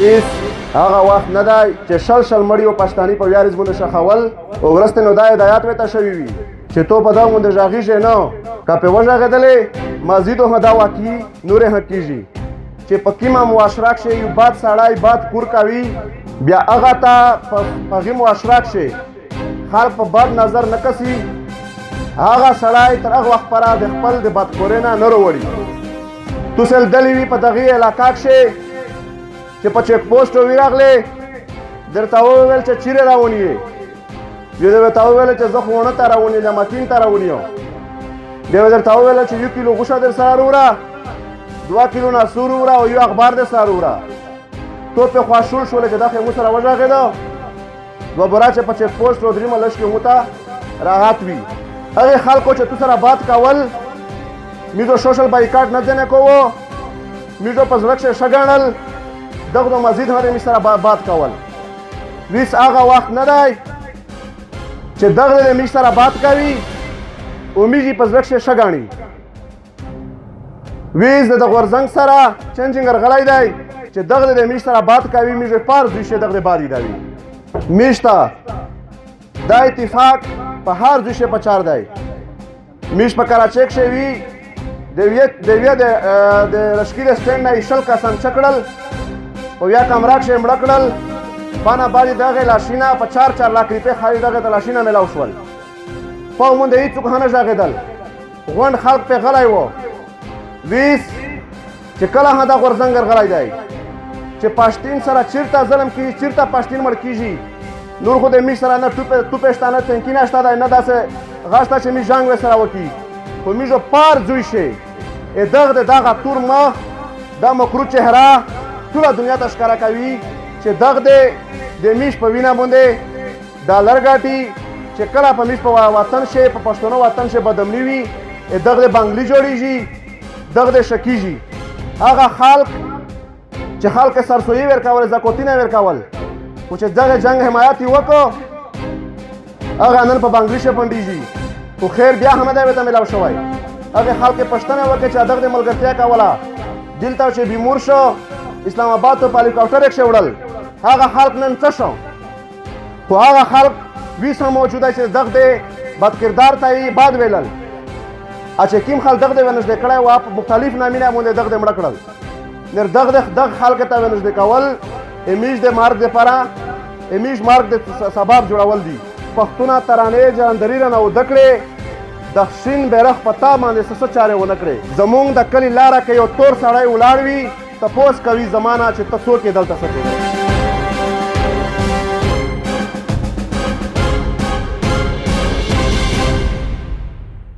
ایس هغه وخت نه دی چې شل مړي و پښتاني په ویاړ باندې شخول او ورسته نو دا هدایت وته شوی وي چې تو په دا باندې ژاغیږي نه که په وژغېدلې مزید هم دا واقعي نورې حق کیږي چې په کیمه معاشره کښې یو بد سړی بد کور کوي بیا هغه ته په هغې معاشره کښې خلک په بد نظر نه کسي هغه سړی تر هغه وخت پره د خپل د بدکورۍ نه نه راوړي تو سلدلې وي په دغې علاقه کښې چې په چیک پوسټ وي راغلی درته وویل چې چیرې راونی یې بیا دې ورته وویل چې زه خو ونه ته راونی یم متین ته راونی یم بیا یې درته وویل چې 1 کیلو غوښه در سره وروړه 2 کیلو نسور وروړه او یو اخبار در سره وروړه تو پې خواشول شولې چې دا خو مو سره وژغېده دوه بوره چې په چیک پوسټ و درېیمه لږ کې مو ته راحت وي هغې خلکو چې تو سره بات کول میزو سوشل بایکاټ نه ځینې کوو میزو په زړه کښې ښه ګڼل دغه نو مزید هم مې سره بات کول ویس هغه وخت نه دی چې دغه د مې سره بات کوي امید یې په زړه کښې ښه ګڼي ویس د غورځنګ سره چنجنګر غلی دی چې دغه د مې سره بات کوي مې پار دوی شي دغه بادي دی میشته دا اتفاق په هر دوی شي په چار دی میش په کراچۍ کښې وي د یوې د رشکي د سټینډ نه یې 20 کسان چکړل په بیا کمره کښې مړه کړل پانه بعد د هغې لاشینه په 4 لاک روپۍ خالي دغې د لاشینه میلاو شول په مونږ د هېڅوک هم نه غږېدل غونډ خلک پې غلی و ویس چې کله هم دا غورځنګر غلی دی چې پښتین سره چېرته ظلم کېږي چېرته پښتین مړ کېږي نور خو د میش سره نه توپې شته نه ټینکي نه شته دی نه داسې غږ شته چې میش جنګ ورسره وکړي خو میژو پار زوی شي دغه د دغه تور مخ دا مکرو چهره ټوله دنیا ته ښکاره کوي چې دغه د میش په وینه باندې ډالر ګټي چې کله په میش په وطن شي په پښتنو وطن شي بدمني وي دغه د بنګلي جوړېږي دغه د شکیږي هغه خلک چې خلک سرسویي ورکول زکوتینه ورکول خو چې دغه جنګ حمایت یې وکړو هغه نن په بنګلي شپنډېږي خو خیر بیا هم دی ورته میلاو شوی هغې خلک یې پوښتنه وکړې چې دغه د ملګرتیا کوله دلته چې بیمور شو اسلام آباد ته په هلیکاپټر یې کښې وړل هغه خلک نن څه شو خو هغه خلک ویس هم موجوده چې دغه د بدکردار ته یې باد ویلل چې کوم خلک دغه د ورنږدې کړی وه په مختلف نامونه باندې دغه د مړه کړل دغه خلکو ته ورنږدې کول امیج د مرګ دپاره امیج مرګ د سبب جوړول دي پښتونه ترانې جهاندري رانه وده کړې د شین بیرغ په تا باندې څه چارې ونه کړې زمونږ د کلي لاره کې یو تور سړی ولاړ وي تپوس کوي زمانه چې ته څوک یې دلته څه کوې